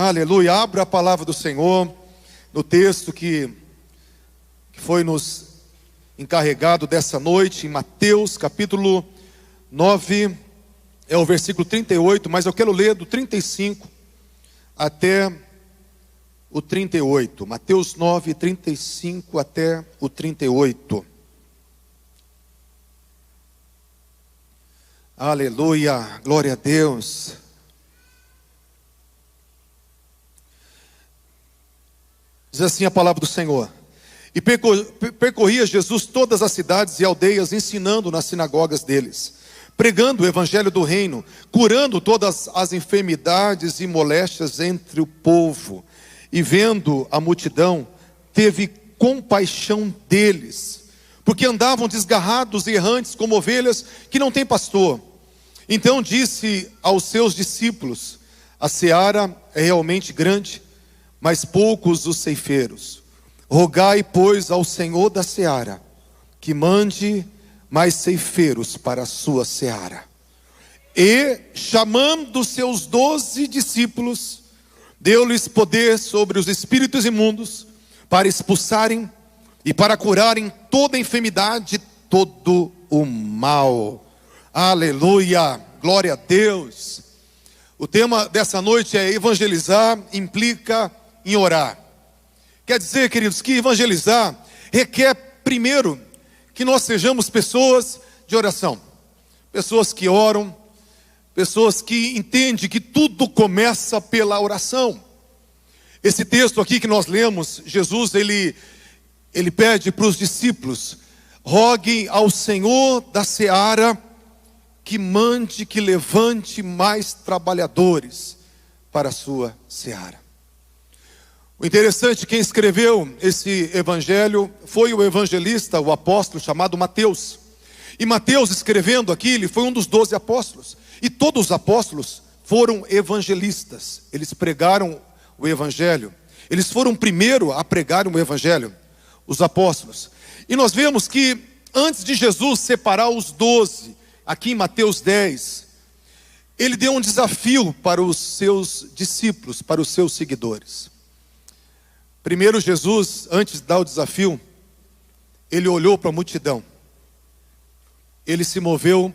Aleluia. Abra a palavra do Senhor no texto que foi nos encarregado dessa noite, em Mateus capítulo 9, é o versículo 38, mas eu quero ler do 35 até o 38. Mateus 9, 35 até o 38. Aleluia, glória a Deus. Diz assim a palavra do Senhor: E percorria Jesus todas as cidades e aldeias, ensinando nas sinagogas deles, pregando o evangelho do reino, curando todas as enfermidades e moléstias entre o povo. E vendo a multidão, teve compaixão deles, porque andavam desgarrados e errantes como ovelhas que não têm pastor. Então disse aos seus discípulos: a seara é realmente grande, mas poucos os ceifeiros. Rogai, pois, ao Senhor da seara, que mande mais ceifeiros para a sua seara. E, chamando seus 12 discípulos, deu-lhes poder sobre os espíritos imundos, para expulsarem e para curarem toda enfermidade, todo o mal. Aleluia, glória a Deus. O tema dessa noite é evangelizar implica em orar. Quer dizer, queridos, que evangelizar requer primeiro que nós sejamos pessoas de oração, pessoas que oram, pessoas que entendem que tudo começa pela oração. Esse texto aqui que nós lemos, Jesus ele pede para os discípulos: roguem ao Senhor da seara que mande, que levante mais trabalhadores para a sua seara. O interessante, quem escreveu esse evangelho foi o evangelista, o apóstolo chamado Mateus. E Mateus, escrevendo aqui, ele foi um dos 12 apóstolos. E todos os apóstolos foram evangelistas. Eles pregaram o evangelho. Eles foram primeiro a pregar o evangelho, os apóstolos. E nós vemos que antes de Jesus separar os 12, aqui em Mateus 10, ele deu um desafio para os seus discípulos, para os seus seguidores. Primeiro Jesus, antes de dar o desafio, ele olhou para a multidão. Ele se moveu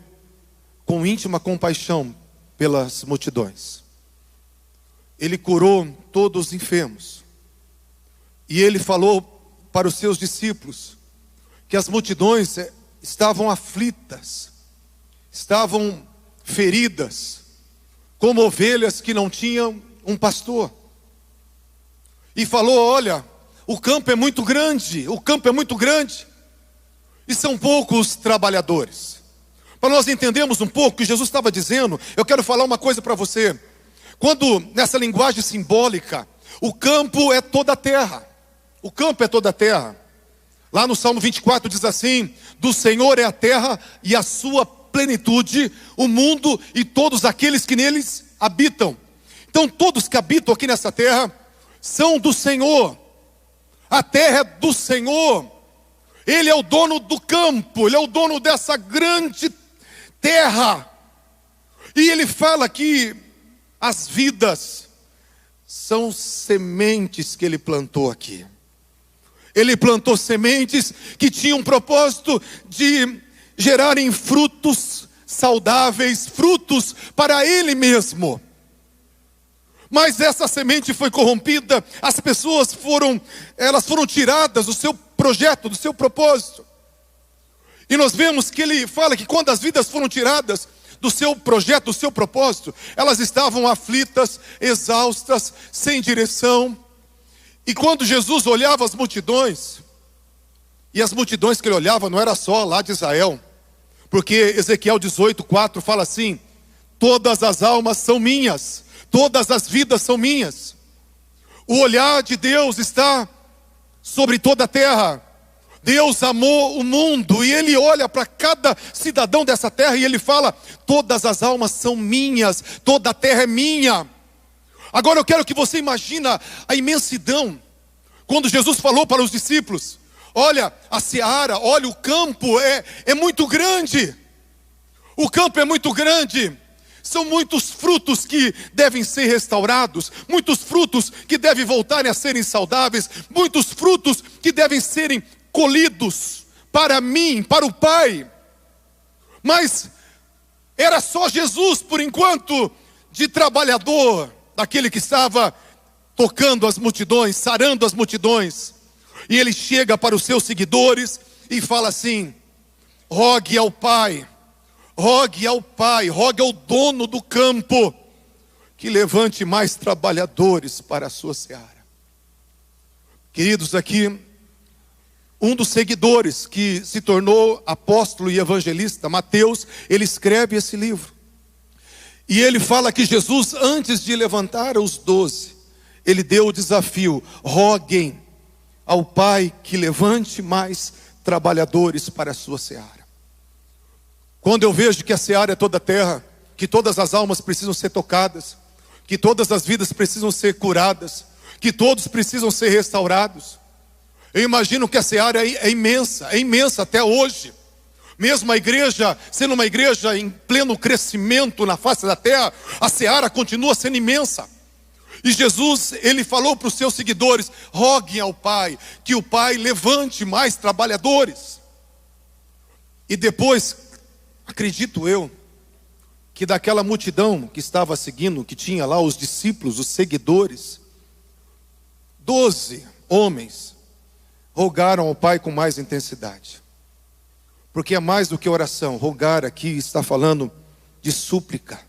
com íntima compaixão pelas multidões. Ele curou todos os enfermos. E ele falou para os seus discípulos que as multidões estavam aflitas, estavam feridas, como ovelhas que não tinham um pastor. E falou: olha, o campo é muito grande, e são poucos trabalhadores. Para nós entendermos um pouco o que Jesus estava dizendo, eu quero falar uma coisa para você. Quando, nessa linguagem simbólica, o campo é toda a terra. O campo é toda a terra. Lá no Salmo 24 diz assim: do Senhor é a terra e a sua plenitude, o mundo e todos aqueles que neles habitam. Então todos que habitam aqui nessa terra são do Senhor. A terra é do Senhor. Ele é o dono do campo, ele é o dono dessa grande terra. E ele fala que as vidas são sementes que ele plantou aqui. Ele plantou sementes que tinham um propósito de gerarem frutos saudáveis, frutos para ele mesmo. Mas essa semente foi corrompida, as pessoas foram tiradas do seu projeto, do seu propósito. E nós vemos que ele fala que quando as vidas foram tiradas do seu projeto, do seu propósito, elas estavam aflitas, exaustas, sem direção. E quando Jesus olhava as multidões, e as multidões que ele olhava não era só lá de Israel, porque Ezequiel 18:4 fala assim: todas as almas são minhas, todas as vidas são minhas. O olhar de Deus está sobre toda a terra. Deus amou o mundo e ele olha para cada cidadão dessa terra e ele fala: todas as almas são minhas, toda a terra é minha. Agora eu quero que você imagine a imensidão. Quando Jesus falou para os discípulos: olha, a seara, olha, o campo é muito grande. O campo é muito grande. São muitos frutos que devem ser restaurados, muitos frutos que devem voltarem a serem saudáveis, muitos frutos que devem serem colhidos para mim, para o Pai. Mas era só Jesus, por enquanto, de trabalhador, daquele que estava tocando as multidões, sarando as multidões. E ele chega para os seus seguidores e fala assim: rogue ao Pai, rogue ao Pai, rogue ao dono do campo, que levante mais trabalhadores para a sua seara. Queridos, aqui, um dos seguidores que se tornou apóstolo e evangelista, Mateus, ele escreve esse livro. E ele fala que Jesus, antes de levantar os 12, ele deu o desafio: roguem ao Pai que levante mais trabalhadores para a sua seara. Quando eu vejo que a seara é toda a terra, que todas as almas precisam ser tocadas, que todas as vidas precisam ser curadas, que todos precisam ser restaurados, eu imagino que a seara é imensa até hoje. Mesmo a igreja sendo uma igreja em pleno crescimento na face da terra, a seara continua sendo imensa. E Jesus, ele falou para os seus seguidores: roguem ao Pai, que o Pai levante mais trabalhadores. E depois, acredito eu, que daquela multidão que estava seguindo, que tinha lá os discípulos, os seguidores, 12 homens rogaram ao Pai com mais intensidade. Porque é mais do que oração. Rogar aqui está falando de súplica,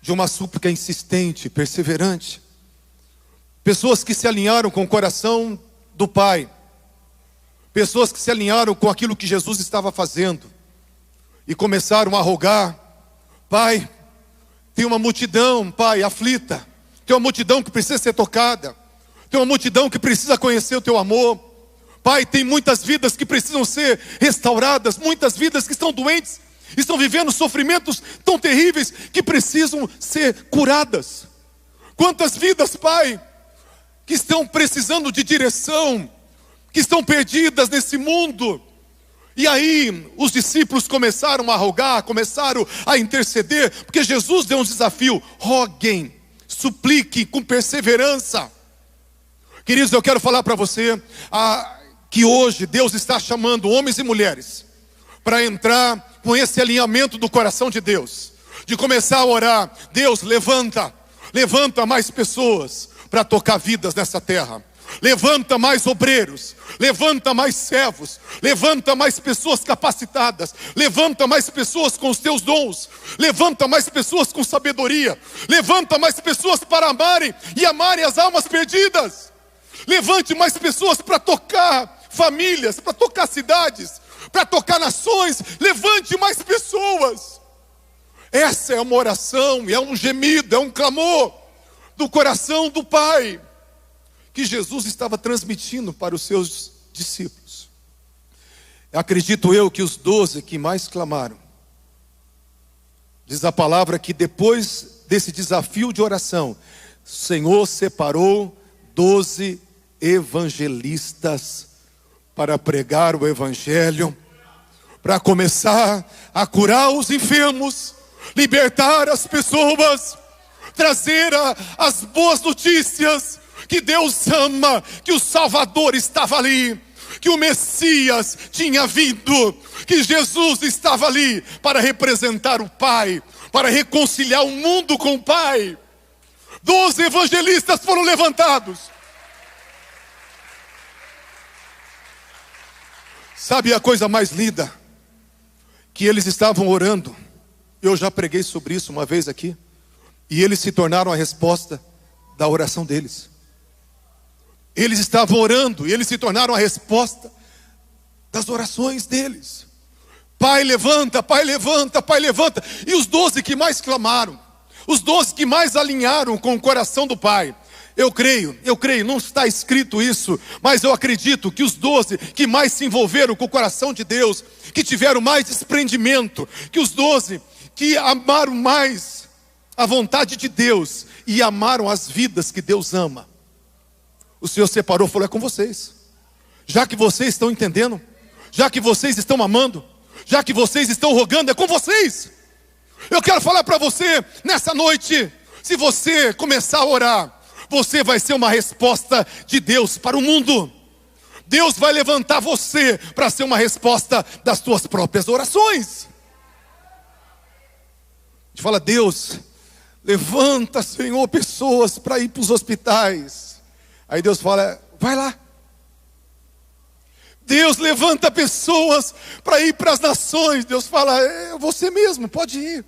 de uma súplica insistente, perseverante. Pessoas que se alinharam com o coração do Pai, pessoas que se alinharam com aquilo que Jesus estava fazendo e começaram a rogar: Pai, tem uma multidão, Pai, aflita, tem uma multidão que precisa ser tocada, tem uma multidão que precisa conhecer o Teu amor. Pai, tem muitas vidas que precisam ser restauradas, muitas vidas que estão doentes, estão vivendo sofrimentos tão terríveis que precisam ser curadas. Quantas vidas, Pai, que estão precisando de direção, que estão perdidas nesse mundo. E aí os discípulos começaram a rogar, começaram a interceder, porque Jesus deu um desafio: roguem, supliquem com perseverança. Queridos, eu quero falar para você que hoje Deus está chamando homens e mulheres para entrar com esse alinhamento do coração de Deus, de começar a orar: Deus, levanta mais pessoas para tocar vidas nessa terra. Levanta mais obreiros, levanta mais servos, levanta mais pessoas capacitadas, levanta mais pessoas com os teus dons, levanta mais pessoas com sabedoria, levanta mais pessoas para amarem e amarem as almas perdidas. Levante mais pessoas para tocar famílias, para tocar cidades, para tocar nações. Levante mais pessoas. Essa é uma oração, é um gemido, é um clamor do coração do Pai, que Jesus estava transmitindo para os seus discípulos. Acredito eu que os 12 que mais clamaram, diz a palavra que depois desse desafio de oração, o Senhor separou 12 evangelistas para pregar o evangelho, para começar a curar os enfermos, libertar as pessoas, trazer as boas notícias, que Deus ama, que o Salvador estava ali, que o Messias tinha vindo, que Jesus estava ali para representar o Pai, para reconciliar o mundo com o Pai. 12 evangelistas foram levantados. Sabe a coisa mais linda? Que eles estavam orando. Eu já preguei sobre isso uma vez aqui. E eles se tornaram a resposta da oração deles. Eles estavam orando e eles se tornaram a resposta das orações deles. Pai, levanta, Pai, levanta, Pai, levanta. E os 12 que mais clamaram, os 12 que mais alinharam com o coração do Pai, eu creio, não está escrito isso, mas eu acredito que os 12 que mais se envolveram com o coração de Deus, que tiveram mais desprendimento, que os 12 que amaram mais a vontade de Deus e amaram as vidas que Deus ama, o Senhor separou e falou: é com vocês. Já que vocês estão entendendo, já que vocês estão amando, já que vocês estão rogando, é com vocês. Eu quero falar para você nessa noite, se você começar a orar, você vai ser uma resposta de Deus para o mundo. Deus vai levantar você para ser uma resposta das suas próprias orações. A gente fala: Deus, levanta, Senhor, pessoas para ir para os hospitais. Aí Deus fala: vai lá. Deus levanta pessoas para ir para as nações. Deus fala: é você mesmo, pode ir.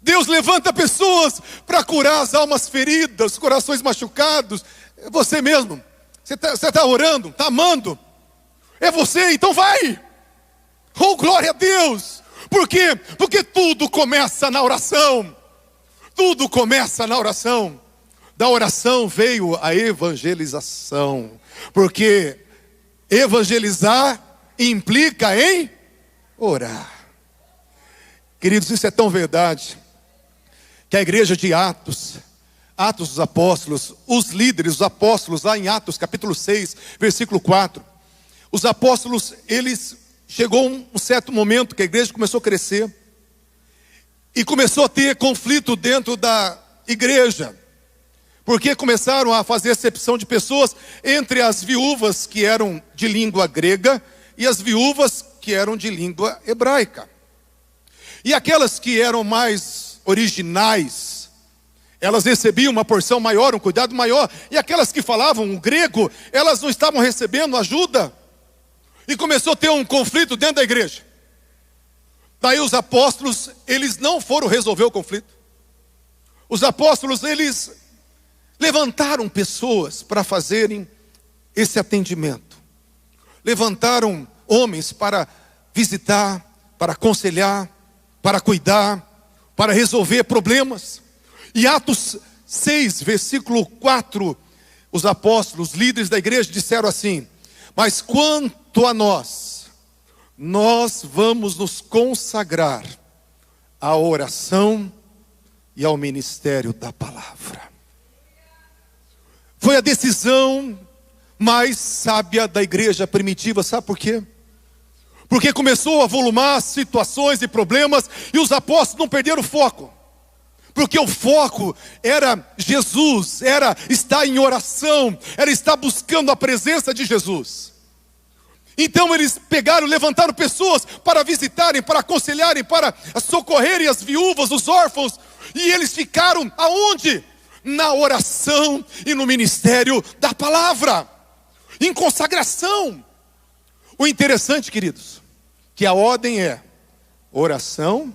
Deus levanta pessoas para curar as almas feridas, corações machucados. É você mesmo. Você está orando, está amando. É você, então vai. Oh, glória a Deus. Por quê? Porque tudo começa na oração. Tudo começa na oração. Da oração veio a evangelização. Porque evangelizar implica em orar. Queridos, isso é tão verdade, que a igreja de Atos dos Apóstolos, os líderes, os apóstolos, lá em Atos capítulo 6, versículo 4, os apóstolos, chegou um certo momento que a igreja começou a crescer, e começou a ter conflito dentro da igreja, porque começaram a fazer acepção de pessoas entre as viúvas que eram de língua grega e as viúvas que eram de língua hebraica. E aquelas que eram mais originais, elas recebiam uma porção maior, um cuidado maior. E aquelas que falavam o grego, elas não estavam recebendo ajuda. E começou a ter um conflito dentro da igreja. Daí os apóstolos, eles não foram resolver o conflito. Os apóstolos, eles levantaram pessoas para fazerem esse atendimento. Levantaram homens para visitar, para aconselhar, para cuidar, para resolver problemas. E Atos 6, versículo 4, os apóstolos, líderes da igreja, disseram assim: mas quanto a nós vamos nos consagrar à oração e ao ministério da palavra. Foi a decisão mais sábia da igreja primitiva, sabe por quê? Porque começou a volumar situações e problemas, e os apóstolos não perderam o foco. Porque o foco era Jesus, era estar em oração, era estar buscando a presença de Jesus. Então eles pegaram, levantaram pessoas para visitarem, para aconselharem, para socorrerem as viúvas, os órfãos. E eles ficaram aonde? Na oração e no ministério da palavra, em consagração. O interessante, queridos, que a ordem é oração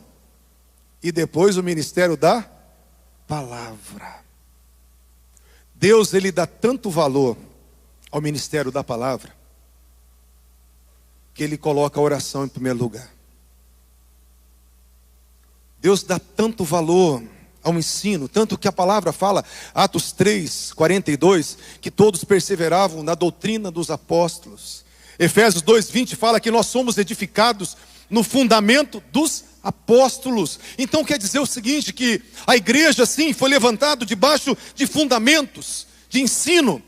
e depois o ministério da palavra. Deus, ele dá tanto valor ao ministério da palavra, que ele coloca a oração em primeiro lugar. Deus dá tanto valor ao ensino, tanto que a palavra fala, Atos 3, 42, que todos perseveravam na doutrina dos apóstolos. Efésios 2, 20 fala que nós somos edificados no fundamento dos apóstolos. Então quer dizer o seguinte, que a igreja sim foi levantada debaixo de fundamentos, de ensino.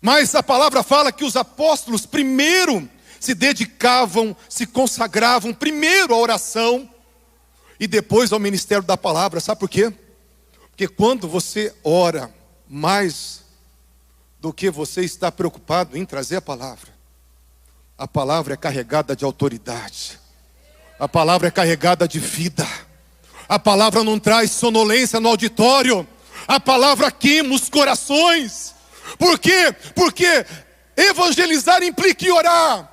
Mas a palavra fala que os apóstolos primeiro se dedicavam, se consagravam primeiro à oração e depois ao ministério da palavra. Sabe por quê? Porque quando você ora mais do que você está preocupado em trazer a palavra é carregada de autoridade, a palavra é carregada de vida, a palavra não traz sonolência no auditório, a palavra queima os corações. Por quê? Porque evangelizar implica em orar.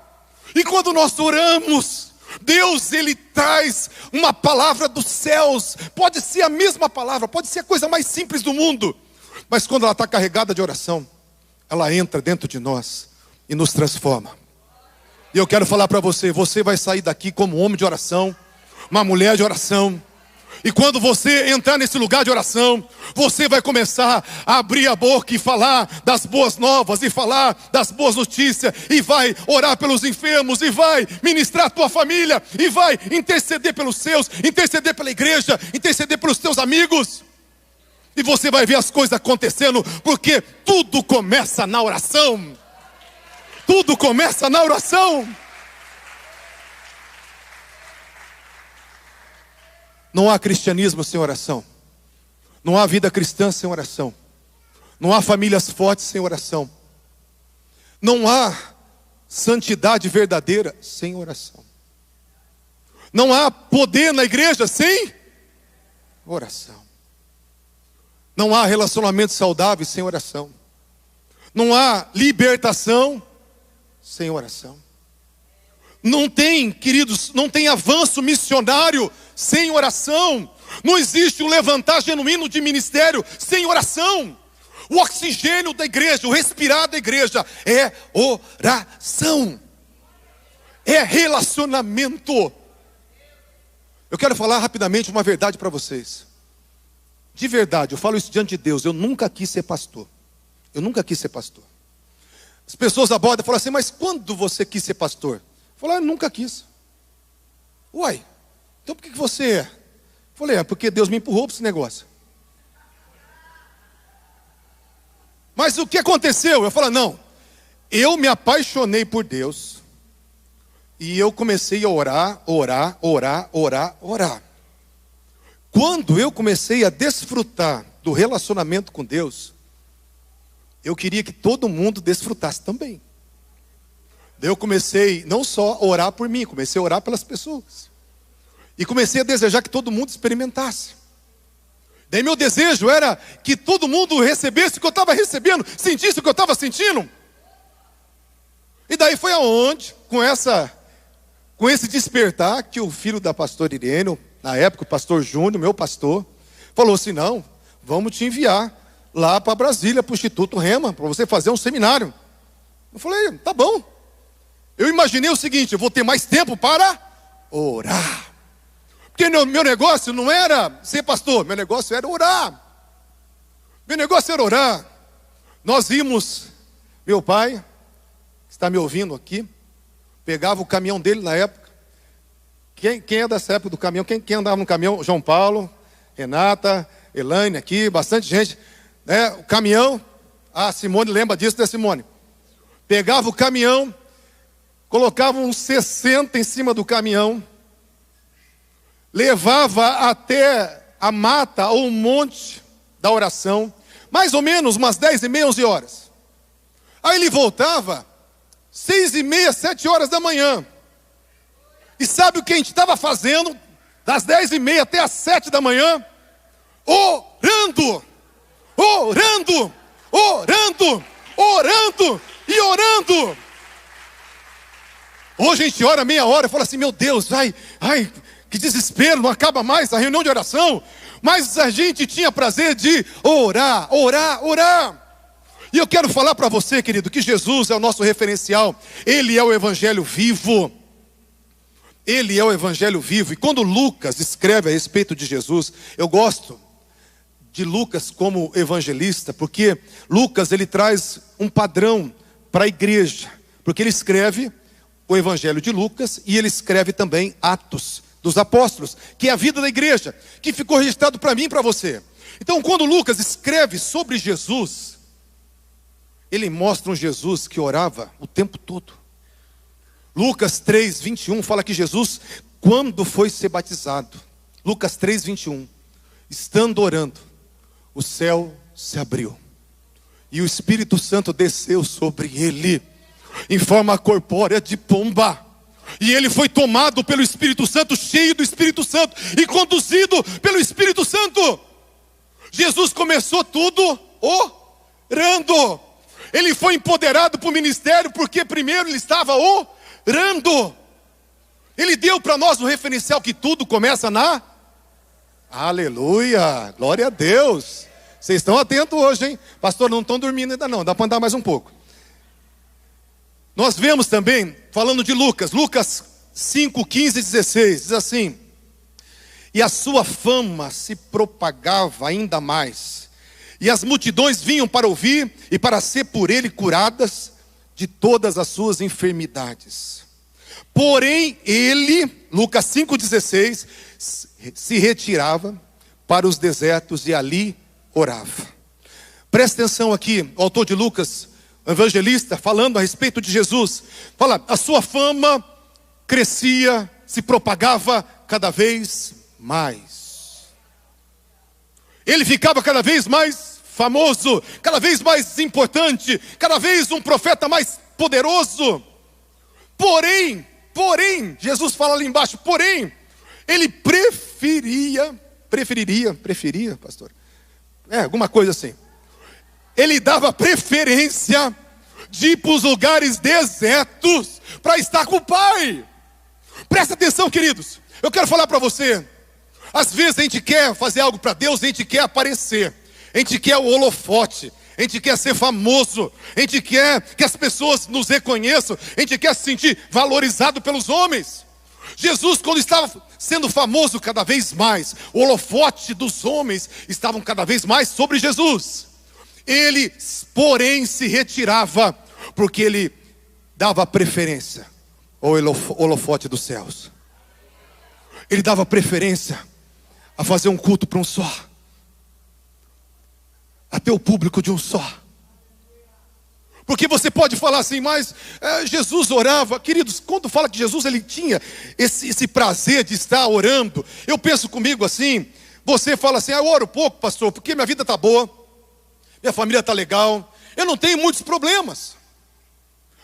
E quando nós oramos, Deus, ele traz uma palavra dos céus. Pode ser a mesma palavra, pode ser a coisa mais simples do mundo, mas quando ela está carregada de oração, ela entra dentro de nós e nos transforma. E eu quero falar para você, você vai sair daqui como um homem de oração, uma mulher de oração. E quando você entrar nesse lugar de oração, você vai começar a abrir a boca e falar das boas novas, e falar das boas notícias, e vai orar pelos enfermos, e vai ministrar a tua família, e vai interceder pelos seus, interceder pela igreja, interceder pelos teus amigos. E você vai ver as coisas acontecendo, porque tudo começa na oração. Tudo começa na oração. Não há cristianismo sem oração. Não há vida cristã sem oração. Não há famílias fortes sem oração. Não há santidade verdadeira sem oração. Não há poder na igreja sem oração. Não há relacionamento saudável sem oração. Não há libertação sem oração. Não tem, queridos, não tem avanço missionário sem oração. Não existe um levantar genuíno de ministério sem oração. O oxigênio da igreja, o respirar da igreja é oração. É relacionamento. Eu quero falar rapidamente uma verdade para vocês. De verdade, eu falo isso diante de Deus. Eu nunca quis ser pastor. Eu nunca quis ser pastor. As pessoas abordam e falam assim, mas quando você quis ser pastor? Eu falo, eu nunca quis. Uai, então por que você é? Eu falei, é porque Deus me empurrou para esse negócio. Mas o que aconteceu? Eu falo, não, eu me apaixonei por Deus. E eu comecei a orar. Quando eu comecei a desfrutar do relacionamento com Deus, eu queria que todo mundo desfrutasse também. Daí eu comecei não só a orar por mim, comecei a orar pelas pessoas. E comecei a desejar que todo mundo experimentasse. Daí meu desejo era que todo mundo recebesse o que eu estava recebendo, sentisse o que eu estava sentindo. E daí foi aonde, com esse despertar, que o filho da pastora Irene, na época o pastor Júnior, meu pastor, falou assim, não, vamos te enviar lá para Brasília, para o Instituto Rema, para você fazer um seminário. Eu falei, tá bom. Eu imaginei o seguinte, eu vou ter mais tempo para orar. Porque meu negócio não era ser pastor, meu negócio era orar. Meu negócio era orar. Nós vimos, meu pai, que está me ouvindo aqui, pegava o caminhão dele na época. Quem é dessa época do caminhão? Quem andava no caminhão? João Paulo, Renata, Elaine aqui, bastante gente. Né? O caminhão, a Simone lembra disso, né, Simone? Pegava o caminhão, colocava uns 60 em cima do caminhão, levava até a mata ou o monte da oração, mais ou menos umas 10h30, 11 horas. Aí ele voltava 6h30, 7 horas da manhã. E sabe o que a gente estava fazendo? Das 10h30 até as 7 da manhã? Orando, orando, orando, orando e orando. Hoje a gente ora meia hora e fala assim, meu Deus, ai, que desespero, não acaba mais a reunião de oração. Mas a gente tinha prazer de orar, orar, orar. E eu quero falar para você, querido, que Jesus é o nosso referencial. Ele é o evangelho vivo. Ele é o evangelho vivo. E quando Lucas escreve a respeito de Jesus, eu gosto de Lucas como evangelista, porque Lucas ele traz um padrão para a igreja. Porque ele escreve o evangelho de Lucas e ele escreve também Atos dos Apóstolos, que é a vida da igreja, que ficou registrado para mim e para você. Então quando Lucas escreve sobre Jesus, ele mostra um Jesus que orava o tempo todo. Lucas 3:21 fala que Jesus, quando foi ser batizado, Lucas 3:21, estando orando, o céu se abriu, e o Espírito Santo desceu sobre ele, em forma corpórea de pomba. E ele foi tomado pelo Espírito Santo, cheio do Espírito Santo, e conduzido pelo Espírito Santo. Jesus começou tudo orando. Ele foi empoderado para o ministério, porque primeiro ele estava orando. Ele deu para nós o referencial que tudo começa na... Aleluia, glória a Deus. Vocês estão atentos hoje, hein? Pastor, não estão dormindo ainda não, dá para andar mais um pouco. Nós vemos também, falando de Lucas 5, 15 e 16, diz assim: e a sua fama se propagava ainda mais, e as multidões vinham para ouvir e para ser por ele curadas de todas as suas enfermidades. Porém ele, Lucas 5,16, se retirava para os desertos e ali orava. Presta atenção aqui, o autor de Lucas, evangelista, falando a respeito de Jesus, fala, a sua fama crescia, se propagava cada vez mais. Ele ficava cada vez mais famoso, cada vez mais importante, cada vez um profeta mais poderoso. Porém, Jesus fala ali embaixo, porém, ele preferia, pastor? Alguma coisa assim. Ele dava preferência de ir para os lugares desertos para estar com o Pai. Presta atenção, queridos. Eu quero falar para você. Às vezes a gente quer fazer algo para Deus, a gente quer aparecer, a gente quer o holofote, a gente quer ser famoso, a gente quer que as pessoas nos reconheçam, a gente quer se sentir valorizado pelos homens. Jesus, quando estava sendo famoso cada vez mais, o holofote dos homens estavam cada vez mais sobre Jesus. Ele, porém, se retirava, porque ele dava preferência ao holofote dos céus. Ele dava preferência a fazer um culto para um só, a ter o público de um só. Porque você pode falar assim, mas Jesus orava. Queridos, quando fala que Jesus ele tinha esse prazer de estar orando, eu penso comigo assim, você fala assim, eu oro pouco, pastor, porque minha vida está boa, minha família está legal, eu não tenho muitos problemas.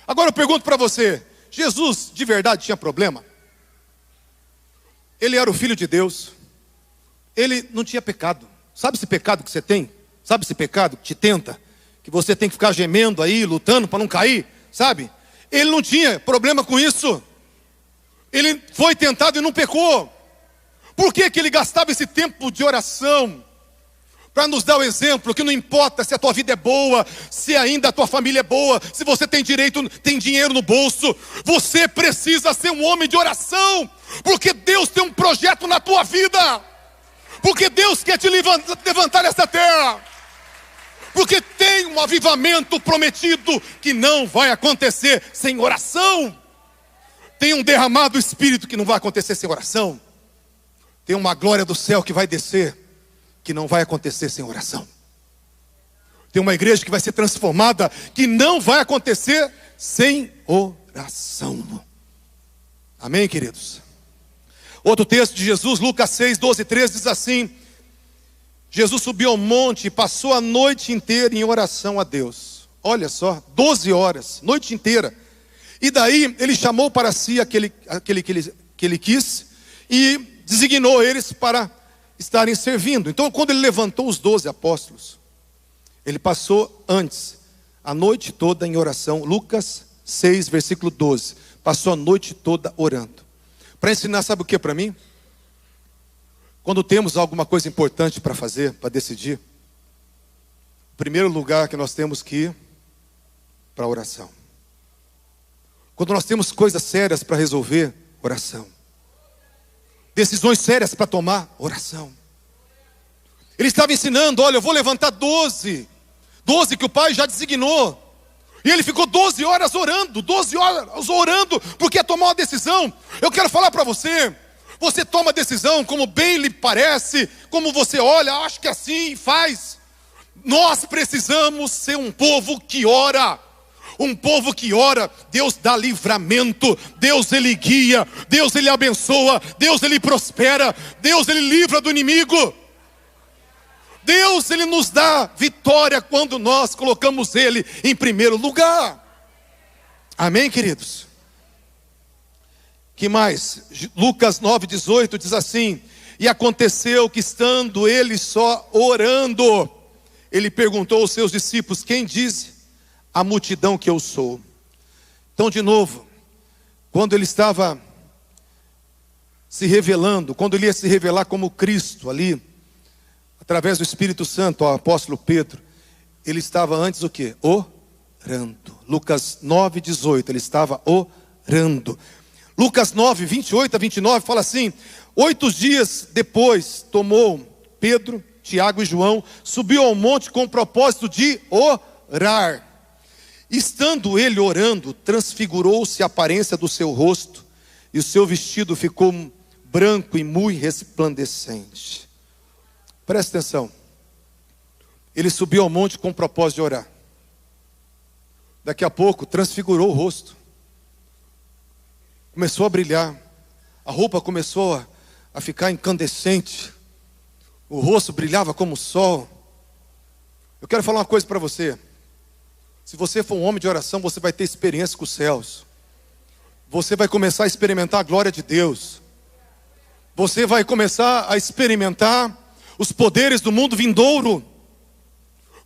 Agora eu pergunto para você, Jesus de verdade tinha problema? Ele era o Filho de Deus, ele não tinha pecado. Sabe esse pecado que você tem? Sabe esse pecado que te tenta? Que você tem que ficar gemendo aí, lutando para não cair, sabe? Ele não tinha problema com isso. Ele foi tentado e não pecou. Por que ele gastava esse tempo de oração? Para nos dar o exemplo que não importa se a tua vida é boa, se ainda a tua família é boa, se você tem direito, tem dinheiro no bolso, você precisa ser um homem de oração, porque Deus tem um projeto na tua vida, porque Deus quer te levantar nessa terra, porque tem um avivamento prometido que não vai acontecer sem oração. Tem um derramado do Espírito que não vai acontecer sem oração. Tem uma glória do céu que vai descer, que não vai acontecer sem oração. Tem uma igreja que vai ser transformada, que não vai acontecer sem oração. Amém, queridos? Outro texto de Jesus, Lucas 6, 12 e 13, diz assim: Jesus subiu ao monte e passou a noite inteira em oração a Deus. Olha só, 12 horas, noite inteira. E daí ele chamou para si aquele que ele quis e designou eles para estarem servindo. Então, quando ele levantou os 12 apóstolos, ele passou antes a noite toda em oração. Lucas 6, versículo 12. Passou a noite toda orando. Para ensinar, sabe o que para mim? Quando temos alguma coisa importante para fazer, para decidir, o primeiro lugar que nós temos que ir para a oração. Quando nós temos coisas sérias para resolver, oração. Decisões sérias para tomar, oração. Ele estava ensinando, olha, eu vou levantar 12 que o Pai já designou. E ele ficou 12 horas orando, porque ia tomar uma decisão. Eu quero falar para você, você toma decisão como bem lhe parece, como você olha, acho que assim faz. Nós precisamos ser um povo que ora. Um povo que ora, Deus dá livramento, Deus ele guia, Deus ele abençoa, Deus ele prospera, Deus ele livra do inimigo. Deus ele nos dá vitória quando nós colocamos ele em primeiro lugar. Amém, queridos? Que mais? Lucas 9:18 diz assim: e aconteceu que estando ele só orando, ele perguntou aos seus discípulos: quem diz a multidão que eu sou? Então, de novo, quando ele estava se revelando, quando ele ia se revelar como Cristo ali, através do Espírito Santo ao apóstolo Pedro, ele estava antes o quê? Orando. Lucas 9:18, ele estava orando. Lucas 9, 28 a 29 fala assim: 8 dias depois tomou Pedro, Tiago e João, subiu ao monte com o propósito de orar. Estando ele orando, transfigurou-se a aparência do seu rosto, e o seu vestido ficou branco e muito resplandecente. Presta atenção. Ele subiu ao monte com o propósito de orar. Daqui a pouco transfigurou o rosto. Começou a brilhar. A roupa começou a ficar incandescente. O rosto brilhava como o sol. Eu quero falar uma coisa para você. Se você for um homem de oração, você vai ter experiência com os céus. Você vai começar a experimentar a glória de Deus. Você vai começar a experimentar os poderes do mundo vindouro.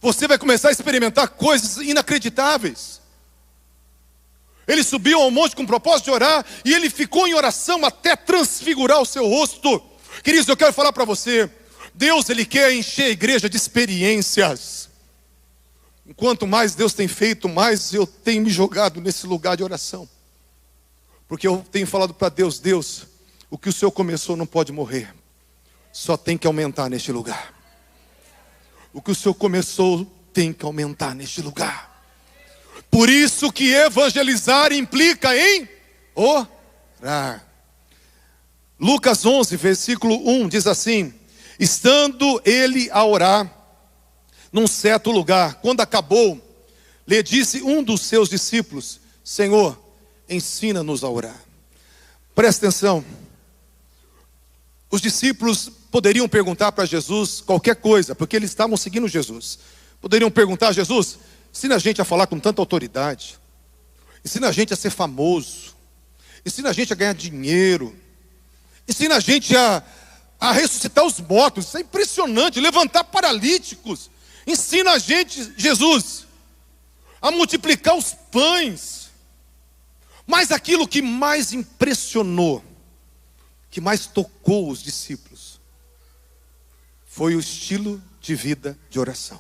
Você vai começar a experimentar coisas inacreditáveis. Ele subiu ao monte com o propósito de orar, e ele ficou em oração até transfigurar o seu rosto. Queridos, eu quero falar para você, Deus, Ele quer encher a igreja de experiências. Enquanto mais Deus tem feito, mais eu tenho me jogado nesse lugar de oração. Porque eu tenho falado para Deus, Deus, o que o Senhor começou não pode morrer. Só tem que aumentar neste lugar. O que o Senhor começou tem que aumentar neste lugar. Por isso que evangelizar implica em orar. Lucas 11, versículo 1 diz assim: estando ele a orar num certo lugar, quando acabou, lhe disse um dos seus discípulos: Senhor, ensina-nos a orar. Presta atenção. Os discípulos poderiam perguntar para Jesus qualquer coisa, porque eles estavam seguindo Jesus. Poderiam perguntar a Jesus: ensina a gente a falar com tanta autoridade, ensina a gente a ser famoso, ensina a gente a ganhar dinheiro, ensina a gente a ressuscitar os mortos. Isso é impressionante, levantar paralíticos. Ensina a gente, Jesus, a multiplicar os pães. Mas aquilo que mais impressionou, que mais tocou os discípulos, foi o estilo de vida de oração.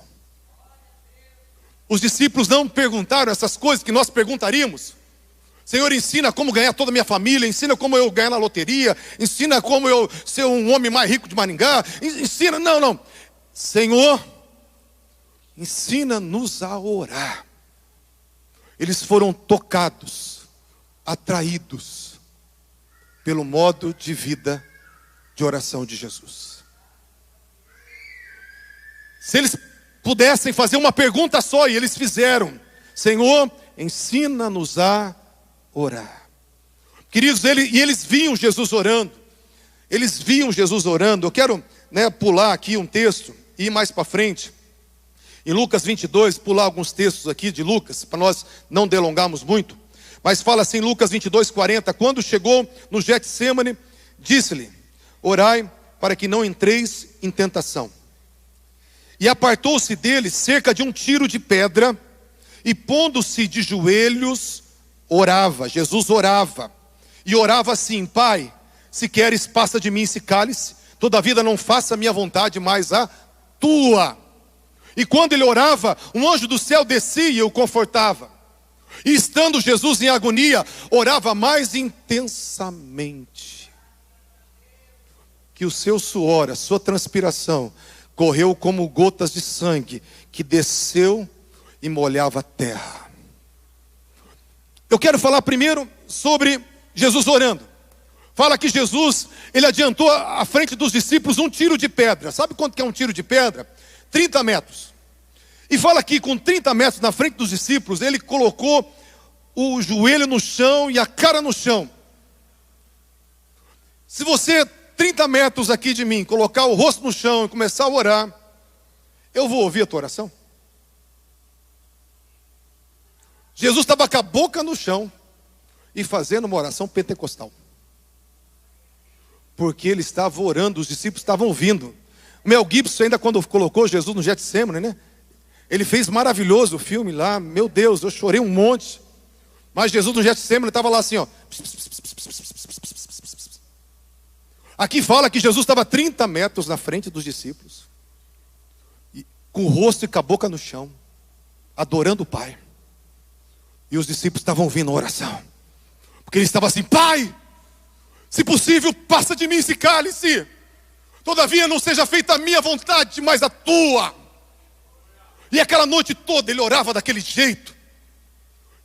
Os discípulos não perguntaram essas coisas que nós perguntaríamos. Senhor, ensina como ganhar toda a minha família, ensina como eu ganhar na loteria, ensina como eu ser um homem mais rico de Maringá, ensina, não. Senhor, ensina-nos a orar. Eles foram tocados, atraídos pelo modo de vida de oração de Jesus. Se eles pudessem fazer uma pergunta só, e eles fizeram: Senhor, ensina-nos a orar. Queridos, eles viam Jesus orando. Eles viam Jesus orando. Eu quero pular aqui um texto e ir mais para frente. Em Lucas 22, pular alguns textos aqui de Lucas, para nós não delongarmos muito. Mas fala assim, Lucas 22, 40. Quando chegou no Getsêmane, disse-lhe: orai para que não entreis em tentação. E apartou-se dele cerca de um tiro de pedra, e pondo-se de joelhos, orava. Jesus orava, e orava assim: Pai, se queres, passa de mim esse cálice, todavia não faça a minha vontade, mas a tua. E quando ele orava, um anjo do céu descia e o confortava. E estando Jesus em agonia, orava mais intensamente. Que o seu suor, a sua transpiração, correu como gotas de sangue, que desceu e molhava a terra. Eu quero falar primeiro sobre Jesus orando. Fala que Jesus, ele adiantou à frente dos discípulos um tiro de pedra. Sabe quanto que é um tiro de pedra? 30 metros. E fala que com 30 metros na frente dos discípulos, ele colocou o joelho no chão e a cara no chão. Se você, 30 metros aqui de mim, colocar o rosto no chão e começar a orar, eu vou ouvir a tua oração? Jesus estava com a boca no chão e fazendo uma oração pentecostal. Porque ele estava orando, os discípulos estavam ouvindo. O Mel Gibson, ainda quando colocou Jesus no Getsêmane, ele fez maravilhoso o filme lá. Meu Deus, eu chorei um monte. Mas Jesus no Getsêmane estava lá assim, ó. Aqui fala que Jesus estava 30 metros na frente dos discípulos, com o rosto e com a boca no chão, adorando o Pai. E os discípulos estavam ouvindo a oração, porque ele estava assim: Pai, se possível, passa de mim esse cálice, todavia não seja feita a minha vontade, mas a tua. E aquela noite toda ele orava daquele jeito.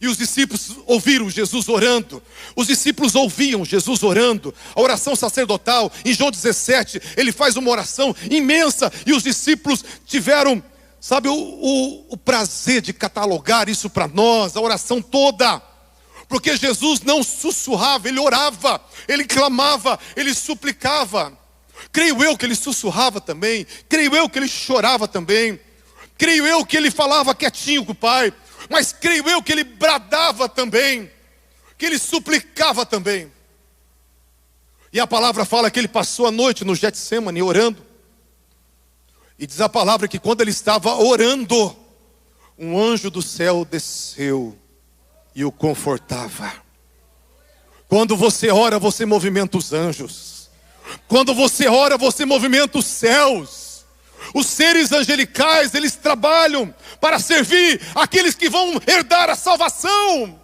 E os discípulos ouviram Jesus orando. Os discípulos ouviam Jesus orando. A oração sacerdotal, em João 17, ele faz uma oração imensa. E os discípulos tiveram, sabe, o prazer de catalogar isso para nós, a oração toda. Porque Jesus não sussurrava, ele orava, ele clamava, ele suplicava. Creio eu que ele sussurrava também, creio eu que ele chorava também, creio eu que ele falava quietinho com o Pai, mas creio eu que ele bradava também, que ele suplicava também. E a palavra fala que ele passou a noite no Getsêmani orando. E diz a palavra que quando ele estava orando, um anjo do céu desceu e o confortava. Quando você ora, você movimenta os anjos. Quando você ora, você movimenta os céus. Os seres angelicais, eles trabalham para servir aqueles que vão herdar a salvação.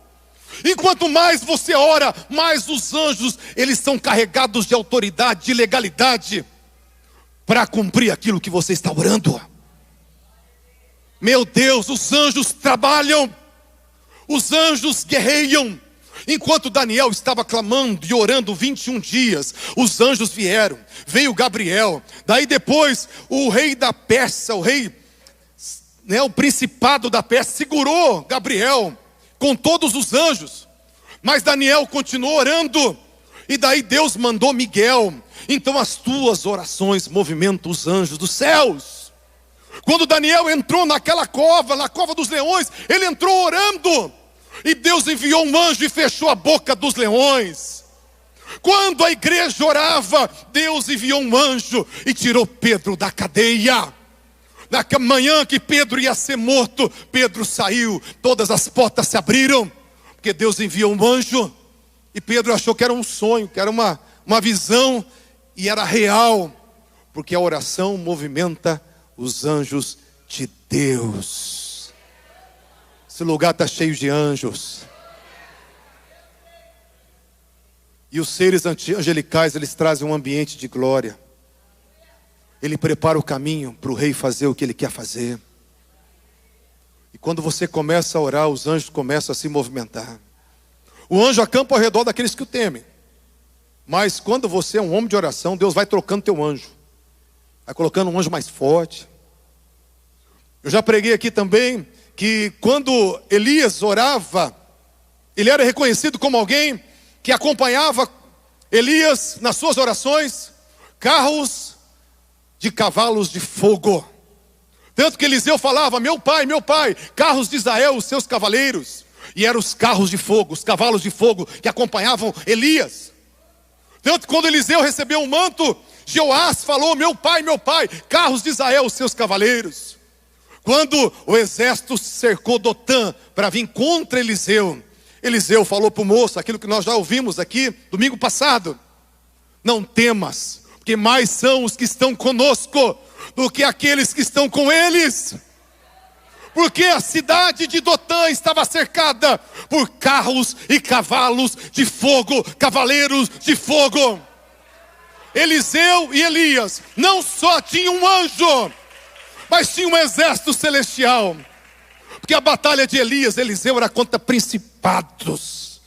E quanto mais você ora, mais os anjos, eles são carregados de autoridade, de legalidade, para cumprir aquilo que você está orando. Meu Deus, os anjos trabalham, os anjos guerreiam. Enquanto Daniel estava clamando e orando 21 dias, os anjos vieram, veio Gabriel. Daí depois o rei da Pérsia, o principado da Pérsia segurou Gabriel com todos os anjos. Mas Daniel continuou orando, e daí Deus mandou Miguel. Então as tuas orações movimentam os anjos dos céus. Quando Daniel entrou naquela cova, na cova dos leões, ele entrou orando, e Deus enviou um anjo e fechou a boca dos leões. Quando a igreja orava, Deus enviou um anjo e tirou Pedro da cadeia. Na manhã que Pedro ia ser morto, Pedro saiu, todas as portas se abriram, porque Deus enviou um anjo. E Pedro achou que era um sonho, que era uma visão, e era real, porque a oração movimenta os anjos de Deus. Esse lugar está cheio de anjos. E os seres angelicais, eles trazem um ambiente de glória. Ele prepara o caminho para o rei fazer o que ele quer fazer. E quando você começa a orar, os anjos começam a se movimentar. O anjo acampa ao redor daqueles que o temem. Mas quando você é um homem de oração, Deus vai trocando teu anjo. Vai colocando um anjo mais forte. Eu já preguei aqui também que quando Elias orava, ele era reconhecido como alguém que acompanhava Elias nas suas orações, carros de cavalos de fogo. Tanto que Eliseu falava: meu pai, carros de Israel, os seus cavaleiros. E eram os carros de fogo, os cavalos de fogo que acompanhavam Elias. Tanto que quando Eliseu recebeu o manto, Joás falou: meu pai, carros de Israel, os seus cavaleiros. Quando o exército cercou Dotã para vir contra Eliseu, Eliseu falou para o moço aquilo que nós já ouvimos aqui domingo passado: não temas, porque mais são os que estão conosco do que aqueles que estão com eles. Porque a cidade de Dotã estava cercada por carros e cavalos de fogo, cavaleiros de fogo. Eliseu e Elias não só tinham um anjo, mas tinham um exército celestial. Porque a batalha de Eliseu era contra principados.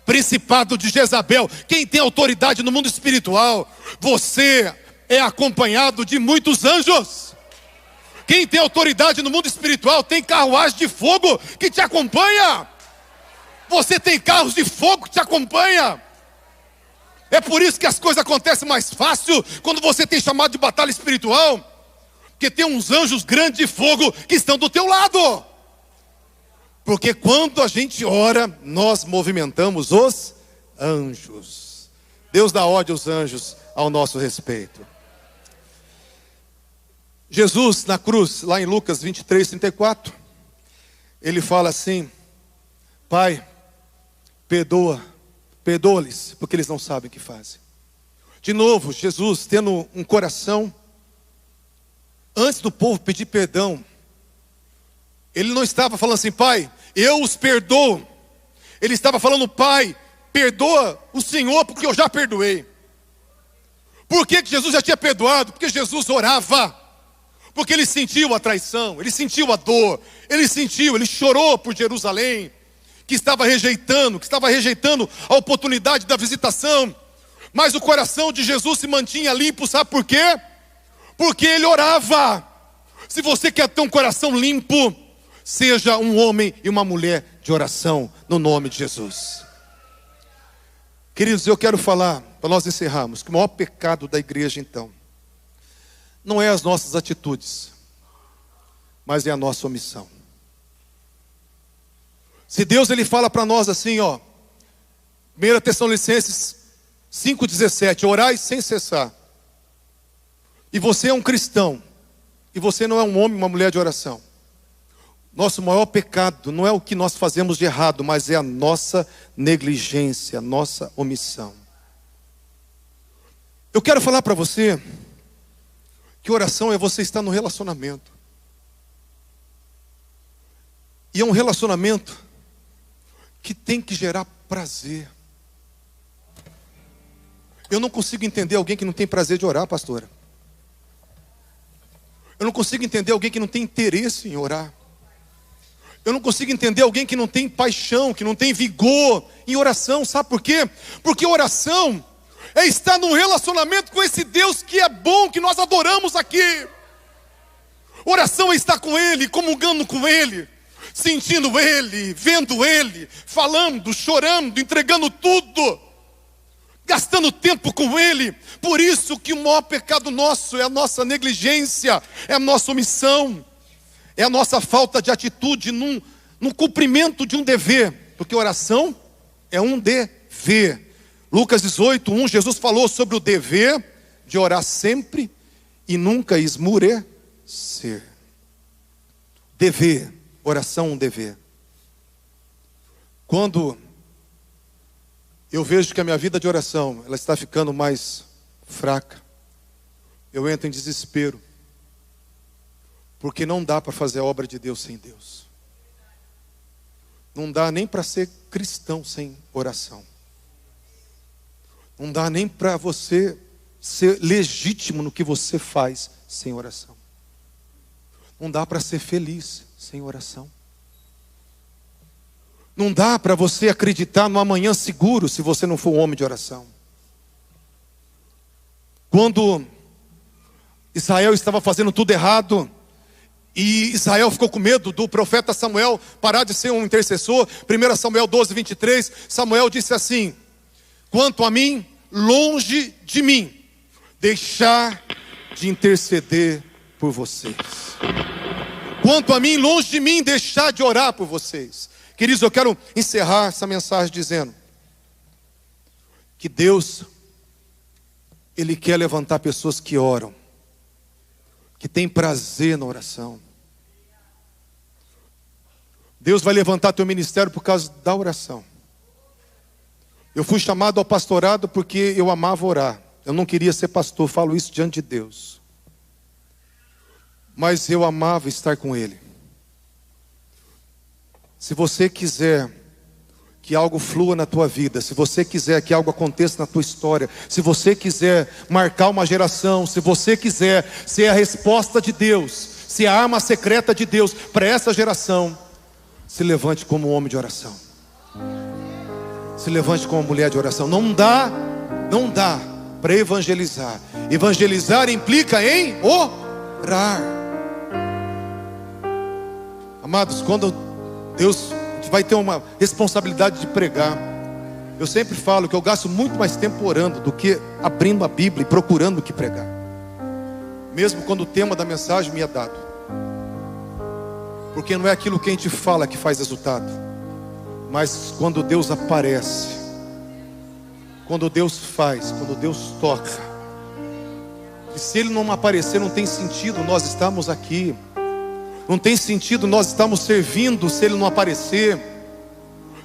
Principado de Jezabel. Quem tem autoridade no mundo espiritual, você é acompanhado de muitos anjos. Quem tem autoridade no mundo espiritual tem carruagem de fogo que te acompanha. Você tem carros de fogo que te acompanha. É por isso que as coisas acontecem mais fácil quando você tem chamado de batalha espiritual, porque tem uns anjos grandes de fogo que estão do teu lado. Porque quando a gente ora, nós movimentamos os anjos. Deus dá ordem aos anjos ao nosso respeito. Jesus na cruz, lá em Lucas 23, 34, ele fala assim: Pai, perdoa-lhes, porque eles não sabem o que fazem. De novo, Jesus tendo um coração, antes do povo pedir perdão, ele não estava falando assim: Pai, eu os perdoo. Ele estava falando: Pai, perdoa o Senhor, porque eu já perdoei. Por que Jesus já tinha perdoado? Porque Jesus orava. Porque ele sentiu a traição, ele sentiu a dor, ele chorou por Jerusalém, que estava rejeitando a oportunidade da visitação. Mas o coração de Jesus se mantinha limpo, sabe por quê? Porque ele orava. Se você quer ter um coração limpo, seja um homem e uma mulher de oração no nome de Jesus. Queridos, eu quero falar, para nós encerrarmos, que o maior pecado da igreja então não é as nossas atitudes, mas é a nossa omissão. Se Deus ele fala para nós assim, 1 Tessalonicenses 5,17, orai sem cessar, e você é um cristão, e você não é um homem, uma mulher de oração, nosso maior pecado não é o que nós fazemos de errado, mas é a nossa negligência, a nossa omissão. Eu quero falar para você que oração é você estar no relacionamento. E é um relacionamento que tem que gerar prazer. Eu não consigo entender alguém que não tem prazer de orar, pastora. Eu não consigo entender alguém que não tem interesse em orar. Eu não consigo entender alguém que não tem paixão, que não tem vigor em oração. Sabe por quê? Porque oração é estar num relacionamento com esse Deus que é bom, que nós adoramos aqui. Oração é estar com Ele, comungando com Ele, sentindo Ele, vendo Ele, falando, chorando, entregando tudo, gastando tempo com Ele. Por isso que o maior pecado nosso é a nossa negligência, é a nossa omissão, é a nossa falta de atitude no cumprimento de um dever, porque oração é um dever. Lucas 18:1, Jesus falou sobre o dever de orar sempre e nunca esmurecer. Dever, oração um dever. Quando eu vejo que a minha vida de oração ela está ficando mais fraca, eu entro em desespero, porque não dá para fazer a obra de Deus sem Deus. Não dá nem para ser cristão sem oração. Não dá nem para você ser legítimo no que você faz sem oração. Não dá para ser feliz sem oração. Não dá para você acreditar no amanhã seguro se você não for um homem de oração. Quando Israel estava fazendo tudo errado, e Israel ficou com medo do profeta Samuel parar de ser um intercessor, 1 Samuel 12:23, Samuel disse assim: quanto a mim, longe de mim deixar de interceder por vocês. Quanto a mim, longe de mim deixar de orar por vocês. Queridos, eu quero encerrar essa mensagem dizendo que Deus, Ele quer levantar pessoas que oram, que têm prazer na oração. Deus vai levantar teu ministério por causa da oração. Eu fui chamado ao pastorado porque eu amava orar. Eu não queria ser pastor, falo isso diante de Deus. Mas eu amava estar com Ele. Se você quiser que algo flua na tua vida, se você quiser que algo aconteça na tua história, se você quiser marcar uma geração, se você quiser ser a resposta de Deus, ser a arma secreta de Deus para essa geração, se levante como um homem de oração. Se levante como uma mulher de oração. Não dá para evangelizar. Evangelizar implica em orar. Amados, quando Deus vai ter uma responsabilidade de pregar, eu sempre falo que eu gasto muito mais tempo orando do que abrindo a Bíblia e procurando o que pregar, mesmo quando o tema da mensagem me é dado, porque não é aquilo que a gente fala que faz resultado, mas quando Deus aparece, quando Deus faz, quando Deus toca. E se Ele não aparecer, não tem sentido nós estamos aqui. Não tem sentido nós estamos servindo se Ele não aparecer.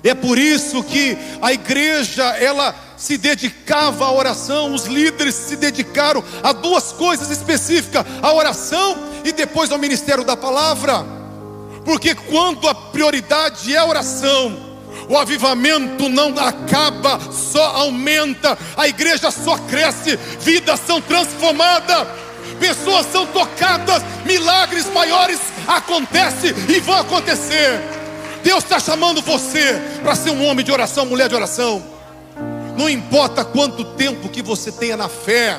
É por isso que a igreja, ela se dedicava à oração. Os líderes se dedicaram a duas coisas específicas: a oração e depois ao ministério da palavra. Porque quando a prioridade é a oração, o avivamento não acaba, só aumenta. A igreja só cresce, vidas são transformadas, pessoas são tocadas, milagres maiores acontecem e vão acontecer. Deus está chamando você para ser um homem de oração, mulher de oração. Não importa quanto tempo que você tenha na fé,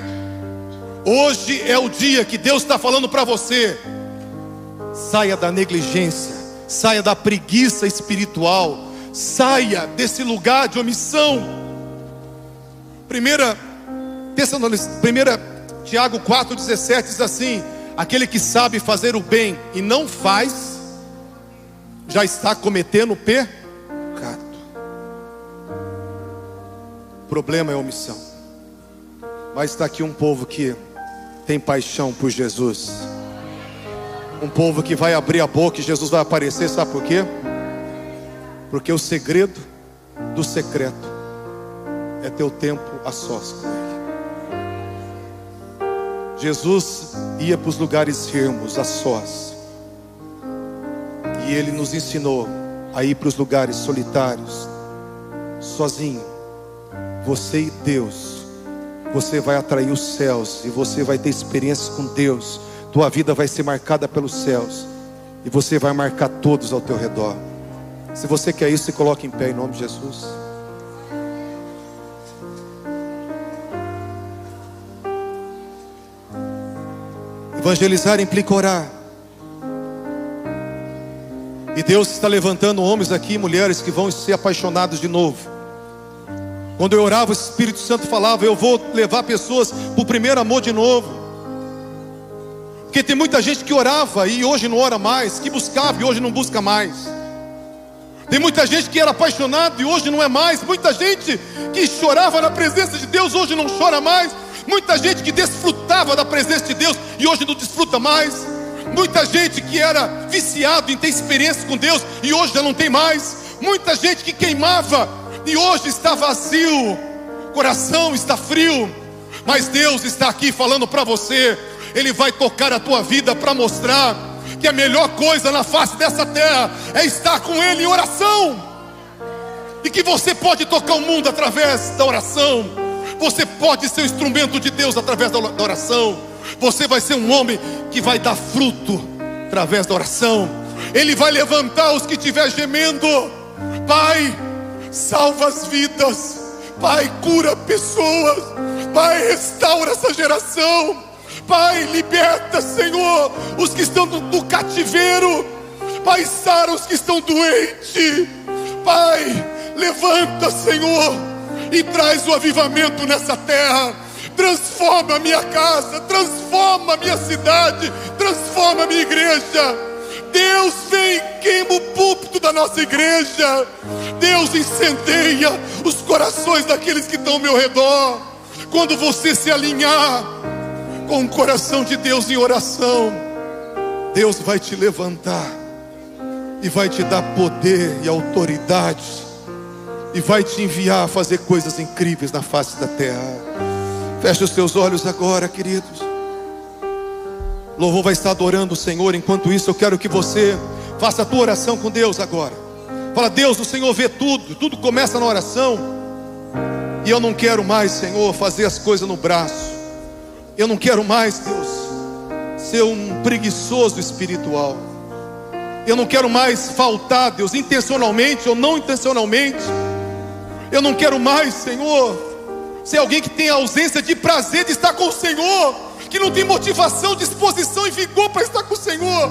hoje é o dia que Deus está falando para você: saia da negligência, saia da preguiça espiritual, saia desse lugar de omissão. 1 Tiago 4,17 diz assim: aquele que sabe fazer o bem e não faz, já está cometendo pecado. O problema é a omissão. Mas está aqui um povo que tem paixão por Jesus, um povo que vai abrir a boca e Jesus vai aparecer. Sabe por quê? Porque o segredo do secreto é ter o tempo a sós com Ele. Jesus ia para os lugares ermos, a sós, e Ele nos ensinou a ir para os lugares solitários, sozinho. Você e Deus, você vai atrair os céus, e você vai ter experiências com Deus. Tua vida vai ser marcada pelos céus, e você vai marcar todos ao teu redor. Se você quer isso, se coloque em pé em nome de Jesus. Evangelizar implica orar. E Deus está levantando homens aqui e mulheres que vão ser apaixonados de novo. Quando eu orava, o Espírito Santo falava: eu vou levar pessoas para o primeiro amor de novo. Porque tem muita gente que orava e hoje não ora mais, que buscava e hoje não busca mais. Tem muita gente que era apaixonado e hoje não é mais. Muita gente que chorava na presença de Deus hoje não chora mais. Muita gente que desfrutava da presença de Deus e hoje não desfruta mais. Muita gente que era viciado em ter experiência com Deus e hoje já não tem mais. Muita gente que queimava e hoje está vazio, coração está frio. Mas Deus está aqui falando para você. Ele vai tocar a tua vida para mostrar que a melhor coisa na face dessa terra é estar com Ele em oração, e que você pode tocar o mundo através da oração. Você pode ser o instrumento de Deus através da oração. Você vai ser um homem que vai dar fruto através da oração. Ele vai levantar os que estiver gemendo. Pai, salva as vidas. Pai, cura pessoas. Pai, restaura essa geração. Pai, liberta, Senhor, os que estão no cativeiro. Pai, sara os que estão doentes. Pai, levanta, Senhor, e traz o avivamento nessa terra. Transforma a minha casa, transforma a minha cidade, transforma a minha igreja. Deus, vem, queima o púlpito da nossa igreja. Deus, incendeia os corações daqueles que estão ao meu redor. Quando você se alinhar com o coração de Deus em oração, Deus vai te levantar e vai te dar poder e autoridade, e vai te enviar a fazer coisas incríveis na face da terra. Feche os teus olhos agora, queridos. Louvor vai estar adorando o Senhor. Enquanto isso, eu quero que você faça a tua oração com Deus agora. Fala: Deus, o Senhor vê tudo, tudo começa na oração. E eu não quero mais, Senhor, fazer as coisas no braço. Eu não quero mais, Deus, ser um preguiçoso espiritual. Eu não quero mais faltar, Deus, intencionalmente ou não intencionalmente. Eu não quero mais, Senhor, ser alguém que tem ausência de prazer de estar com o Senhor, que não tem motivação, disposição e vigor para estar com o Senhor.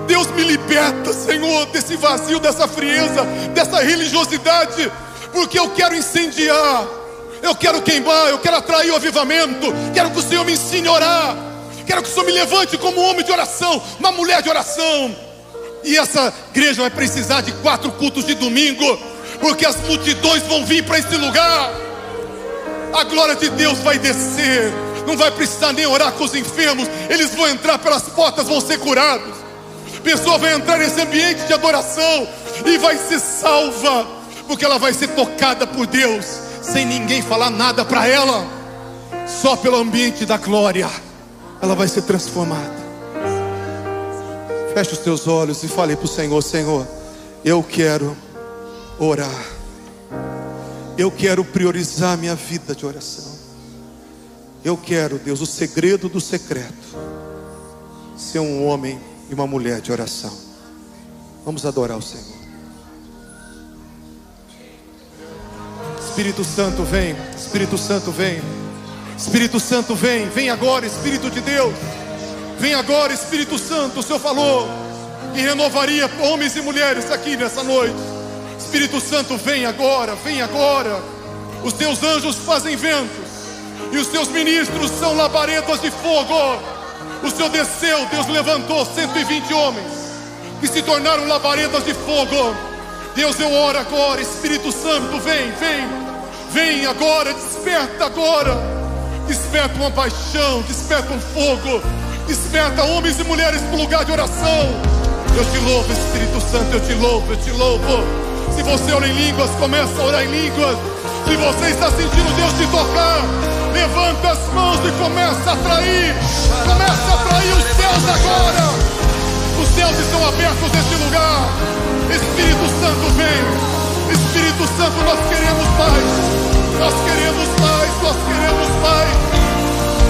Deus, me liberta, Senhor, desse vazio, dessa frieza, dessa religiosidade, porque eu quero incendiar, eu quero queimar, eu quero atrair o avivamento. Quero que o Senhor me ensine a orar. Quero que o Senhor me levante como um homem de oração, uma mulher de oração. E essa igreja vai precisar de 4 cultos de domingo, porque as multidões vão vir para esse lugar. A glória de Deus vai descer. Não vai precisar nem orar com os enfermos. Eles vão entrar pelas portas, vão ser curados. A pessoa vai entrar nesse ambiente de adoração e vai ser salva, porque ela vai ser tocada por Deus, sem ninguém falar nada para ela. Só pelo ambiente da glória ela vai ser transformada. Feche os teus olhos e fale para o Senhor: Senhor, eu quero orar. Eu quero priorizar minha vida de oração. Eu quero, Deus, o segredo do secreto, ser um homem e uma mulher de oração. Vamos adorar o Senhor. Espírito Santo vem, Espírito Santo vem, Espírito Santo vem, vem agora, Espírito de Deus, vem agora, Espírito Santo. O Senhor falou e renovaria homens e mulheres aqui nessa noite. Espírito Santo, vem agora, vem agora. Os teus anjos fazem ventos e os teus ministros são labaredas de fogo. O Senhor desceu, Deus levantou 120 homens que se tornaram labaredas de fogo. Deus, eu oro agora, Espírito Santo, vem, vem, vem agora, desperta agora. Desperta uma paixão, desperta um fogo, desperta homens e mulheres para o lugar de oração. Eu te louvo, Espírito Santo, eu te louvo, eu te louvo. Se você ora em línguas, começa a orar em línguas. Se você está sentindo Deus te tocar, levanta as mãos e começa a atrair. Começa a atrair os céus agora. Os céus estão abertos neste lugar. Espírito Santo, vem. Espírito Santo, nós queremos mais. Nós queremos mais, nós queremos mais.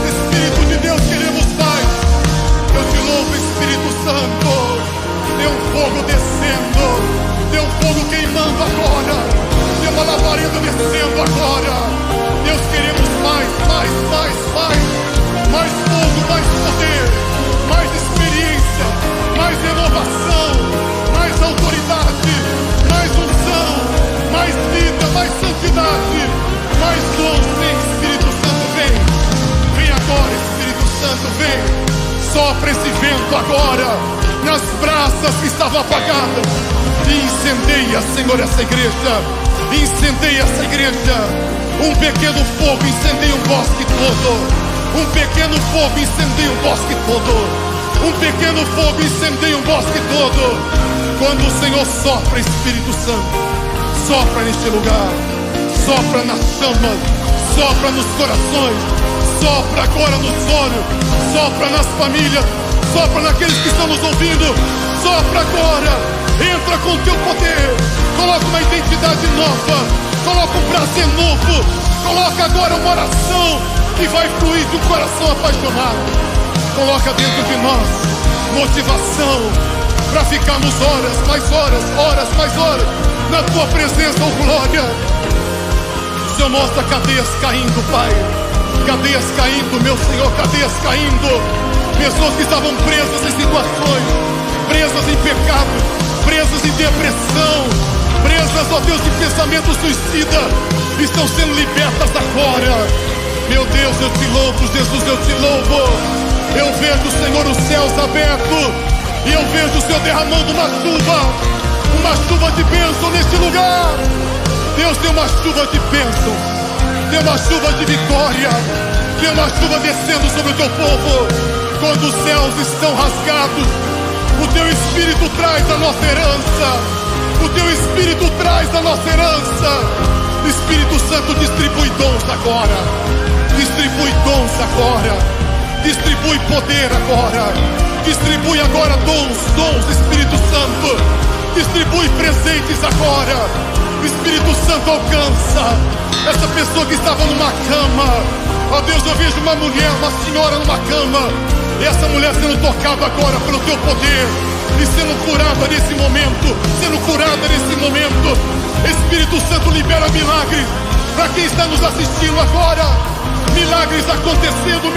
Espírito de Deus, queremos mais. Eu te louvo, Espírito Santo. Tem um fogo descendo, tem um fogo queimando agora, tem uma labareda descendo agora. Deus, queremos mais, mais, mais, mais. Mais fogo, mais poder, mais experiência, mais renovação, mais autoridade, mais unção, mais vida, mais santidade, mais dons. Vem, Espírito Santo, vem. Vem agora, Espírito Santo, vem. Sopra esse vento agora nas brasas que estavam apagadas e incendeia, Senhor, essa igreja. Incendeia essa igreja. Um pequeno fogo incendeia o bosque todo. Um pequeno fogo incendeia o bosque todo. Um pequeno fogo incendeia o bosque todo. Quando o Senhor sopra, Espírito Santo, sopra neste lugar, sopra nas chamas, sopra nos corações, sopra agora nos olhos, sopra nas famílias, sopra naqueles que estão nos ouvindo, sopra agora, entra com o teu poder, coloca uma identidade nova, coloca um prazer novo, coloca agora uma oração que vai fluir de um coração apaixonado, coloca dentro de nós motivação para ficarmos horas, mais horas na tua presença, oh glória. O Senhor mostra cadeias caindo, Pai, cadeias caindo, meu Senhor, cadeias caindo. Pessoas que estavam presas em situações, presas em pecado, presas em depressão, presas, ó Deus, de pensamento suicida, estão sendo libertas agora. Meu Deus, eu te louvo, Jesus, eu te louvo. Eu vejo, Senhor, os céus abertos, e eu vejo o Senhor derramando uma chuva de bênção neste lugar. Deus, tem uma chuva de bênção, tem uma chuva de vitória, tem uma chuva descendo sobre o teu povo. Quando os céus estão rasgados, o teu Espírito traz a nossa herança. O teu Espírito traz a nossa herança. Espírito Santo, distribui dons agora. Distribui dons agora. Distribui poder agora. Distribui agora dons, Espírito Santo. Distribui presentes agora. Espírito Santo, alcança essa pessoa que estava numa cama. Ó Deus, eu vejo uma mulher, uma senhora numa cama, e essa mulher sendo tocada agora pelo teu poder e sendo curada nesse momento, sendo curada nesse momento. Espírito Santo, libera milagres para quem está nos assistindo agora. Milagres acontecendo,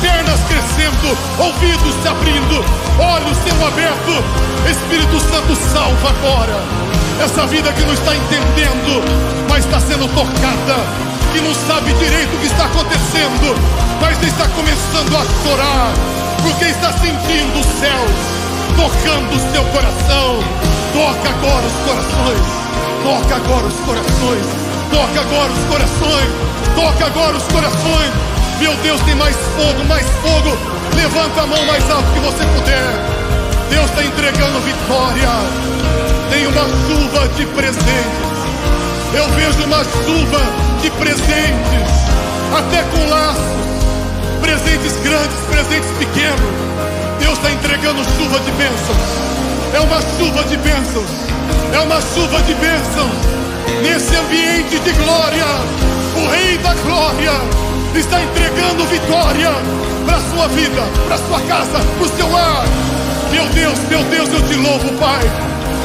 pernas crescendo, ouvidos se abrindo, olhos sendo abertos. Espírito Santo, salva agora essa vida que não está entendendo, mas está sendo tocada, que não sabe direito o que está acontecendo, mas está começando a chorar, porque está sentindo os céus tocando o seu coração. Toca agora os corações, toca agora os corações, toca agora os corações, toca agora os corações. Meu Deus, tem mais fogo. Levanta a mão mais alto que você puder. Deus está entregando vitória. Tem uma chuva de presentes. Eu vejo uma chuva de presentes, até com laços, presentes grandes, presentes pequenos. Deus está entregando chuva de bênçãos. É uma chuva de bênçãos. É uma chuva de bênçãos. Nesse ambiente de glória, o Rei da Glória está entregando vitória para a sua vida, para a sua casa, para o seu lar. Meu Deus, eu te louvo, Pai.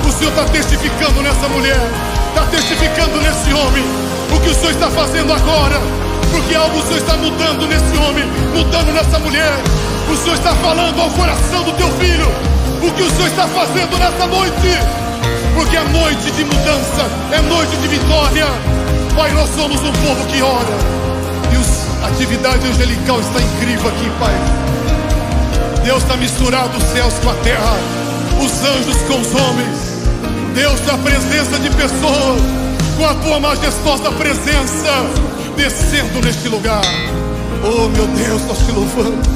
O Senhor está testificando nessa mulher, está testificando nesse homem o que o Senhor está fazendo agora, porque algo o Senhor está mudando nesse homem, mudando nessa mulher. O Senhor está falando ao coração do teu filho o que o Senhor está fazendo nessa noite, porque é noite de mudança, é noite de vitória. Pai, nós somos um povo que ora, e a atividade angelical está incrível aqui, Pai. Deus está misturado os céus com a terra, os anjos com os homens. Deus, a presença de pessoas, com a tua majestosa presença, descendo neste lugar. Oh meu Deus, nós te louvamos,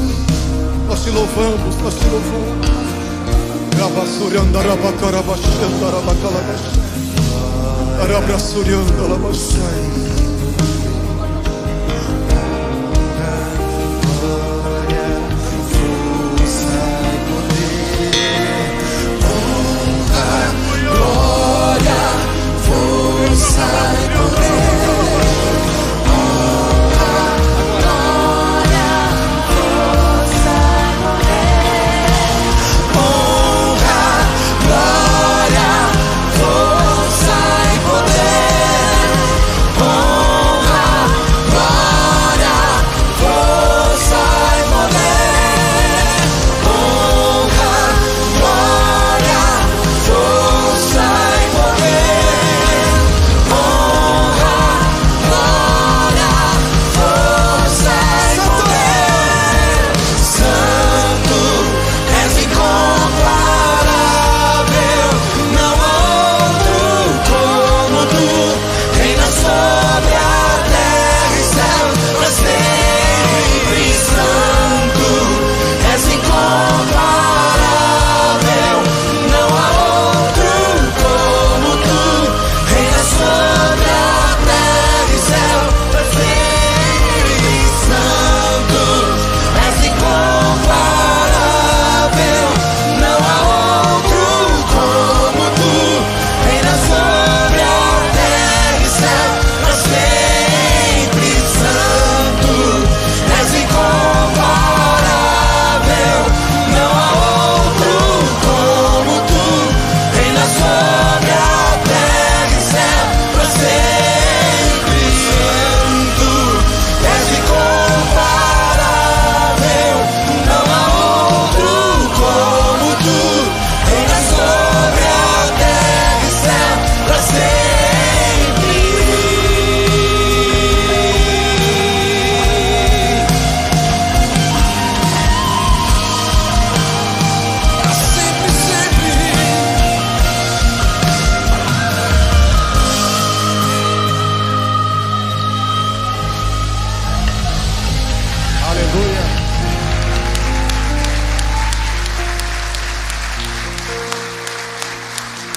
nós te louvamos, nós te louvamos.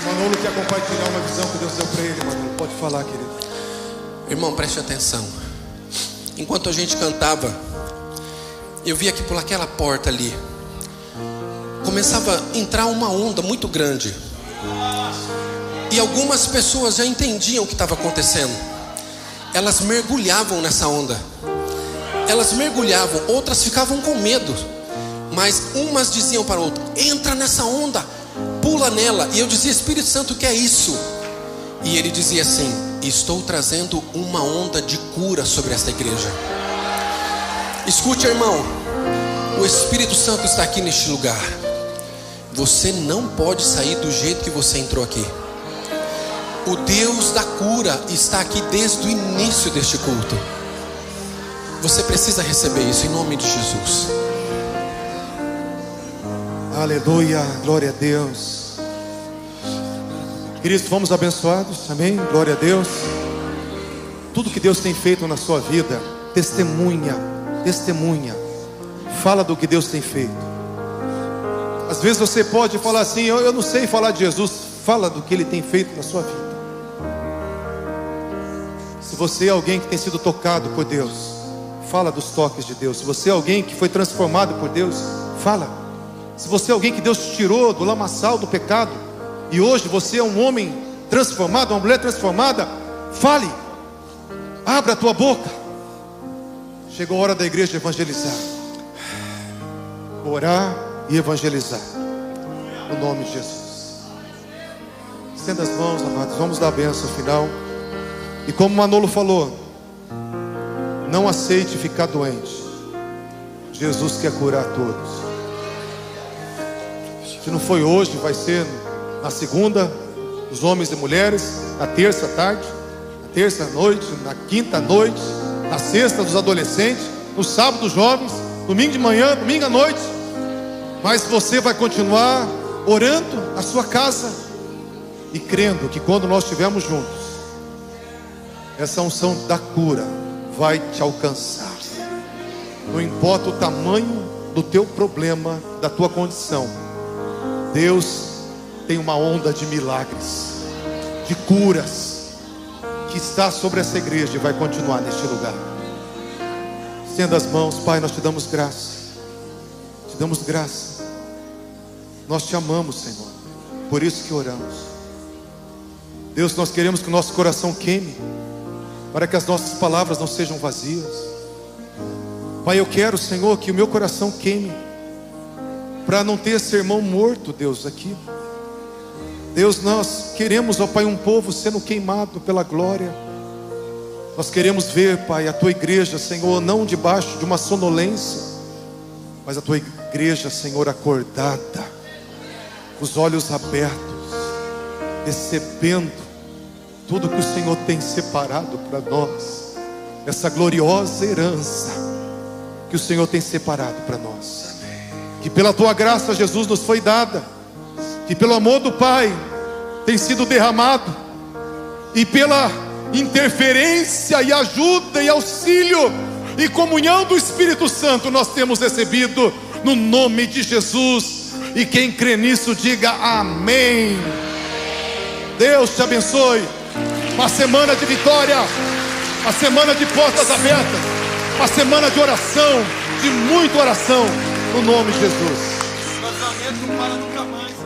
Manolo quer compartilhar uma visão que Deus deu para ele, Manolo. Pode falar, querido. Irmão, preste atenção. Enquanto a gente cantava, eu vi aqui por aquela porta ali, começava a entrar uma onda muito grande. E algumas pessoas já entendiam o que estava acontecendo. Elas mergulhavam nessa onda. Elas mergulhavam, outras ficavam com medo. Mas umas diziam para outra: entra nessa onda, pula nela. E eu dizia: Espírito Santo, o que é isso? E ele dizia assim: estou trazendo uma onda de cura sobre esta igreja. Escute, irmão, o Espírito Santo está aqui neste lugar. Você não pode sair do jeito que você entrou aqui. O Deus da cura está aqui desde o início deste culto. Você precisa receber isso em nome de Jesus. Aleluia, glória a Deus. Queridos, fomos abençoados, amém? Glória a Deus. Tudo que Deus tem feito na sua vida, testemunha, fala do que Deus tem feito. Às vezes você pode falar assim: eu não sei falar de Jesus. Fala do que Ele tem feito na sua vida. Se você é alguém que tem sido tocado por Deus, fala dos toques de Deus. Se você é alguém que foi transformado por Deus, fala. Se você é alguém que Deus te tirou do lamaçal do pecado, e hoje você é um homem transformado, uma mulher transformada, fale. Abra a tua boca. Chegou a hora da igreja evangelizar, orar e evangelizar, no nome de Jesus. Estenda as mãos, amados, vamos dar a bênção final. E como Manolo falou, não aceite ficar doente. Jesus quer curar todos. Se não foi hoje, vai ser na segunda, os homens e mulheres, na terça à tarde, na terça à noite, na quinta à noite, na sexta dos adolescentes, no sábado dos jovens, domingo de manhã, domingo à noite. Mas você vai continuar orando na sua casa e crendo que quando nós estivermos juntos, essa unção da cura vai te alcançar. Não importa o tamanho do teu problema, da tua condição, Deus tem uma onda de milagres, de curas, que está sobre essa igreja e vai continuar neste lugar. Estenda as mãos. Pai, nós te damos graça. Te damos graça. Nós te amamos, Senhor. Por isso que oramos. Deus, nós queremos que o nosso coração queime, para que as nossas palavras não sejam vazias. Pai, eu quero, Senhor, que o meu coração queime, para não ter sermão morto, Deus, aqui. Deus, nós queremos, ó Pai, um povo sendo queimado pela glória. Nós queremos ver, Pai, a Tua igreja, Senhor, não debaixo de uma sonolência, mas a Tua igreja, Senhor, acordada, os olhos abertos, recebendo tudo que o Senhor tem separado para nós, essa gloriosa herança que o Senhor tem separado para nós. Que pela Tua graça, Jesus, nos foi dada, que pelo amor do Pai tem sido derramado, e pela interferência e ajuda e auxílio e comunhão do Espírito Santo nós temos recebido, no nome de Jesus. E quem crê nisso diga amém. Deus te abençoe. Uma semana de vitória, uma semana de portas abertas, uma semana de oração, de muita oração, no nome de Jesus. Casamento para nunca mais.